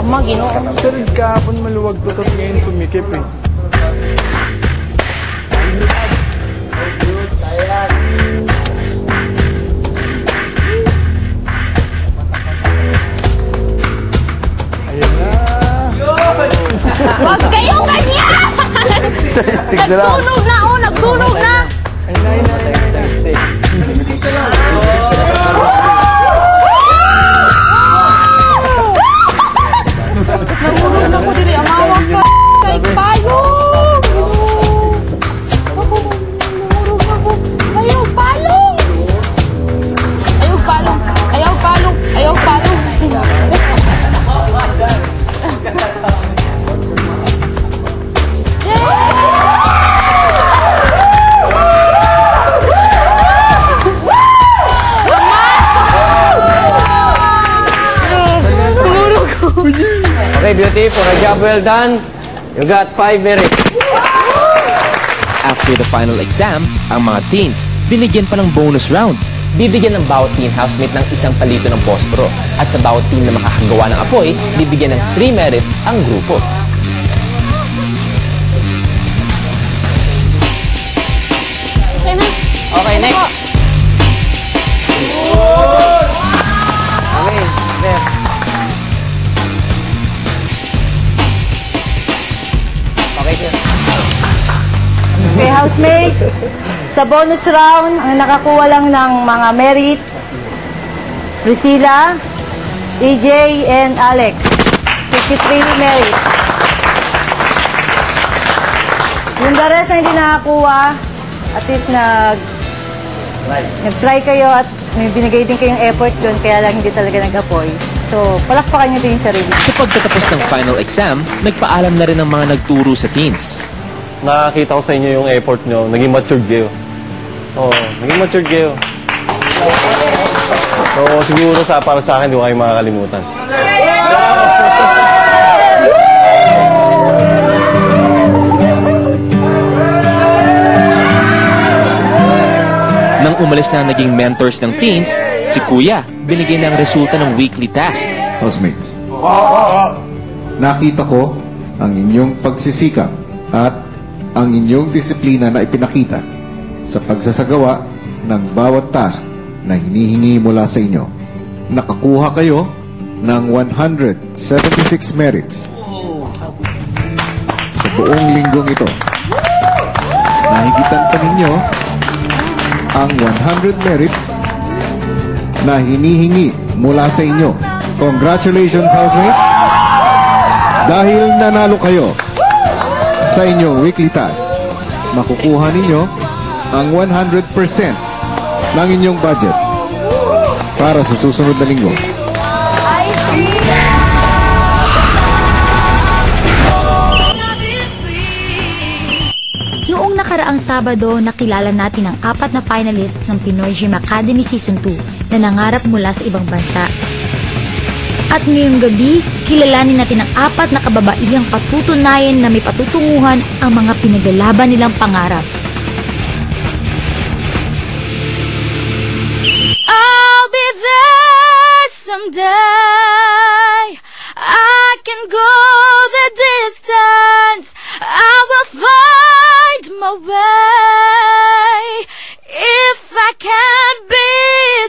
Ama, Ginoo. Sir, kahapon maluwag to, tapos ngayon sumikip eh. Ayan na. Huwag kayo ganyan! Nagsunog na, oh! Nagsunog na! Ayun na. Nangurog na ko dili. Amawag ka! Kay payong! Nangurog na ko. Ayaw palong! Ayaw palong! Ayaw palong! Ayaw palong! Okay, Beauty, for a job well done, you got 5 merits. After the final exam, ang mga teens binigyan pa ng bonus round. Bibigyan ng bawat teen housemate ng isang palito ng posporo. At sa bawat teen na makakagawa ng apoy, bibigyan ng 3 merits ang grupo. Okay na. Okay, next. Okay, there. Okay, sir. Okay, housemate. Sa bonus round, ang nakakuha lang ng mga merits, Priscilla, EJ, and Alex. 53 merits. Yung the rest na hindi nakakuha, at least nag-try kayo at may binigay din kayong effort doon, kaya lang hindi talaga nag-apoy. So, palakpakan nyo din yung sarili. Sa pagtatapos ng final exam, nagpaalam na rin ang mga nagturo sa teens. Nakakita ko sa inyo yung effort nyo. Naging matured kayo. Oo, naging matured kayo. So, siguro para sa akin, di ko kayo makakalimutan. Nang umalis na naging mentors ng teens, si Kuya binigay ng resulta ng weekly task. Housemates, nakita ko ang inyong pagsisikap at ang inyong disiplina na ipinakita sa pagsasagawa ng bawat task na hinihingi mula sa inyo. Nakakuha kayo ng 176 merits sa buong linggong ito. Nahigitan pa ninyo ang 100 merits na hinihingi mula sa inyo. Congratulations, housemates! Dahil nanalo kayo sa inyong weekly task, makukuha ninyo ang 100% ng inyong budget para sa susunod na linggo. Noong nakaraang Sabado, nakilala natin ang 4 na finalists ng Pinoy Gym Academy Season 2 na nangarap mula sa ibang bansa. At ngayong gabi, kilalanin natin ang 4 na kababaihang patutunayan na may patutunguhan ang mga pinaglalaban nilang pangarap. I'll be there someday. I can go the distance. I will find my way. If I can't be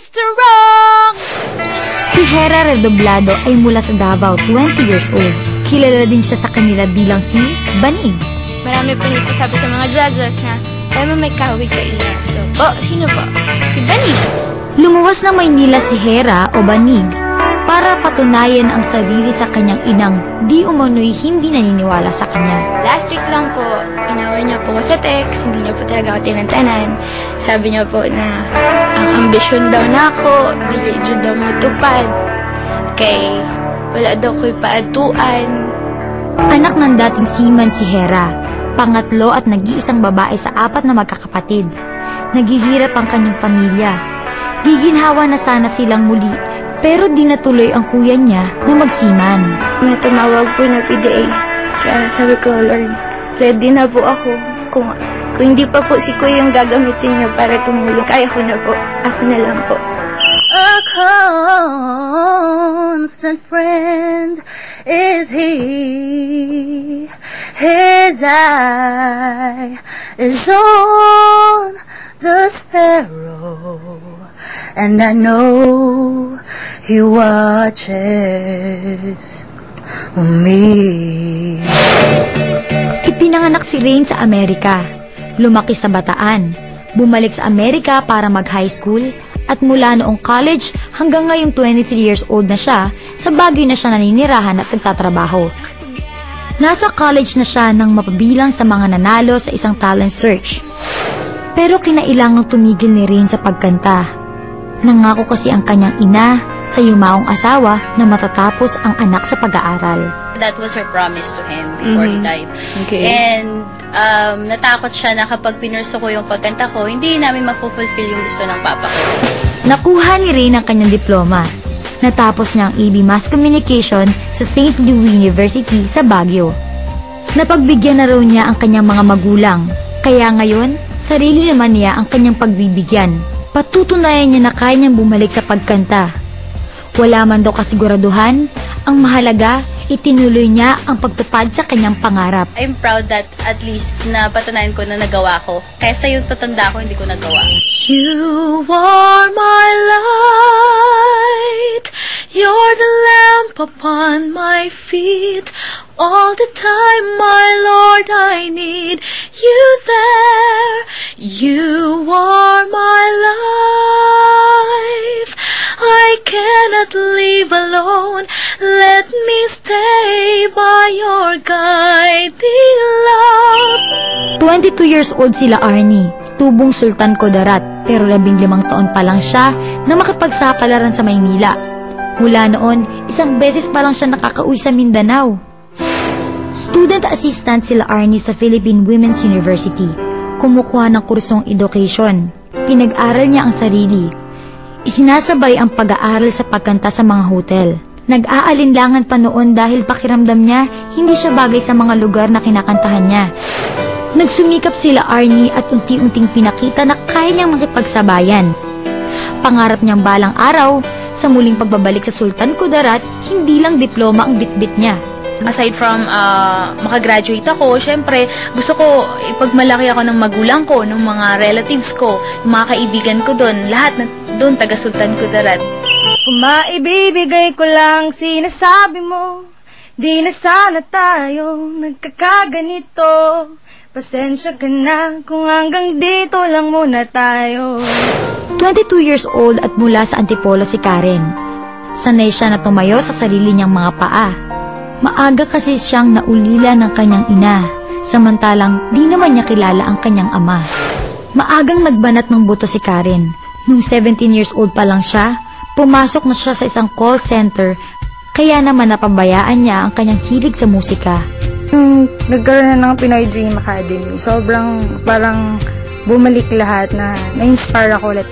strong. Si Hera Redoblado ay mula sa Davao, 20 years old. Kilala din siya sa kanila bilang si Banig. Marami po nagsasabi sa mga judges na tayo may kahawig ka ilas. So, sino po? Si Banig. Lumuwas ng Maynila si Hera o Banig para patunayan ang sarili sa kanyang inang di umano'y hindi naniniwala sa kanya. Last week lang po, inaway niya po sa text, hindi niya po talaga ako tinantanan. Sabi niya po na ang ambisyon daw na ako, dili jud daw mo tupad. Kay wala daw ko'y paatuan. Anak ng dating seaman si Hera, pangatlo at nag-iisang babae sa 4 na magkakapatid. Naghihirap ang kanyang pamilya. Giginhawa na sana silang muli, pero di natuloy ang kuya niya na magsiman. May tumawag po na PDA. Kaya sabi ko, Lord, ready na po ako. Kung hindi pa po si kuya yung gagamitin niyo para tumulong, kaya ko na po. Ako na lang po. Ako constant friend is he. His eye is on the sparrow, and I know he watches me. Ipinanganak si Rain sa Amerika, lumaki sa Bataan, bumalik sa Amerika para mag-high school, at mula noong college hanggang ngayong 23 years old na siya, sa Baguio na siya naninirahan at nagtatrabaho. Nasa college na siya nang mapabilang sa mga nanalo sa isang talent search. Pero kinailangang tumigil ni Rain sa pagkanta. Nangako kasi ang kanyang ina sa yumaong asawa na matatapos ang anak sa pag-aaral. That was her promise to him before he died. Okay. And natakot siya na kapag pinurso ko yung pagkanta ko, hindi namin mafulfill yung gusto ng papa ko. Nakuha ni Rain ang kanyang diploma. Natapos niya ang AB Mass Communication sa St. Louis University sa Baguio. Napagbigyan na raw niya ang kanyang mga magulang. Kaya ngayon, sarili naman niya ang kanyang pagbibigyan. Patutunayan niya na kaya niyang bumalik sa pagkanta. Wala man daw kasiguraduhan, ang mahalaga, itinuloy niya ang pagtupad sa kanyang pangarap. I'm proud that at least napatunayan ko na nagawa ko. Kaysa yung tatanda ko, hindi ko nagawa. You are my light, you're the lamp upon my feet. All the time, my Lord, I need you there. You are my life. I cannot live alone. Let me stay by your guiding love. 22 years old sila Arnie, tubong Sultan Kudarat, pero 15 taon pa lang siya na makipagsapalaran sa Maynila. Mula noon, isang beses pa lang siya nakakauwi sa Mindanao. Student assistant sila Arnie sa Philippine Women's University. Kumukuha ng kursong education. Pinag-aral niya ang sarili. Isinasabay ang pag-aaral sa pagkanta sa mga hotel. Nag-aalinlangan pa noon dahil pakiramdam niya hindi siya bagay sa mga lugar na kinakantahan niya. Nagsumikap sila Arnie at unti-unting pinakita na kaya niyang makipagsabayan. Pangarap niyang balang araw, sa muling pagbabalik sa Sultan Kudarat, hindi lang diploma ang bitbit niya. Aside from makagraduate ako, syempre gusto ko ipagmalaki ako ng magulang ko, ng mga relatives ko, ng mga kaibigan ko doon, lahat na doon taga Sultan Kudarat. Kung maibibigay ko lang sinasabi mo, di na sana tayo nagkakaganito. Pasensya ka na kung hanggang dito lang muna tayo. 22 years old at mula sa Antipolo si Karen. Sanay siya na tumayo sa sarili niyang mga paa. Maaga kasi siyang naulila ng kanyang ina, samantalang di naman niya kilala ang kanyang ama. Maagang nagbanat ng buto si Karen. Nung 17 years old pa lang siya, pumasok na siya sa isang call center, kaya naman napabayaan niya ang kanyang hilig sa musika. Nung nagkaroon na ng Pinoy Dream Academy, sobrang parang bumalik lahat na na-inspire ako ulit.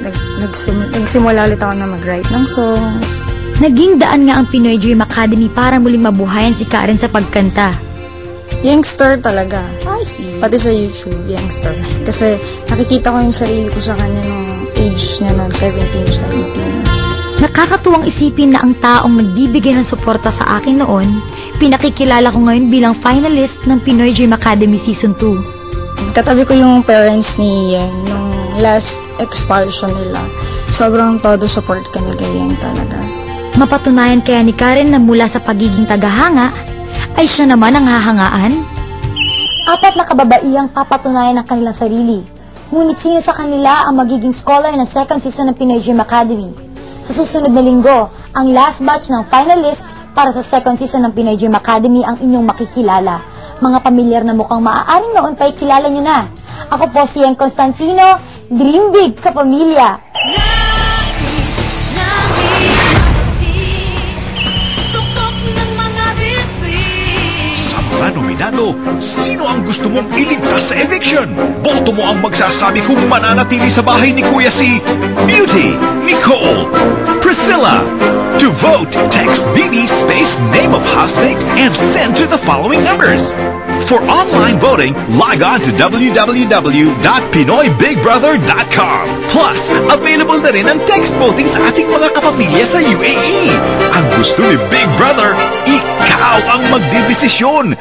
Nagsimula ulit ako na mag-write ng songs. Naging daan nga ang Pinoy Dream Academy para muling mabuhayan si Karen sa pagkanta. Youngster talaga. Pati sa YouTube, youngster. Kasi nakikita ko yung sarili ko sa kanya nung age niya noon, 17 siya, 18. Nakakatuwang isipin na ang taong nagbibigay ng suporta sa akin noon, pinakikilala ko ngayon bilang finalist ng Pinoy Dream Academy Season 2. Katabi ko yung parents ni Yang nung last expulsion nila. Sobrang todo support kami kay Yang talaga. Mapatunayan kaya ni Karen na mula sa pagiging tagahanga, ay siya naman ang hahangaan? 4 na kababaihang papatunayan ang kanilang sarili. Ngunit sino sa kanila ang magiging scholar ng second season ng Pinoy Dream Academy? Sa susunod na linggo, ang last batch ng finalists para sa second season ng Pinoy Dream Academy ang inyong makikilala. Mga pamilyar na mukhang maaaring noon pa'y kilala nyo na. Ako po si Yang Constantino, Dream Big Kapamilya! Nominado regalo. Sino ang gusto mong iligtas sa eviction? Boto mo ang magsasabi kung mananatili sa bahay ni Kuya si Beauty, Nicole, Priscilla. To vote, text BB space name of housemate and send to the following numbers. For online voting, log on to www.pinoybigbrother.com. Plus, available na rin ang text voting sa ating mga kapamilya sa UAE. Ang gusto ni Big Brother, ikaw ang magdidesisyon.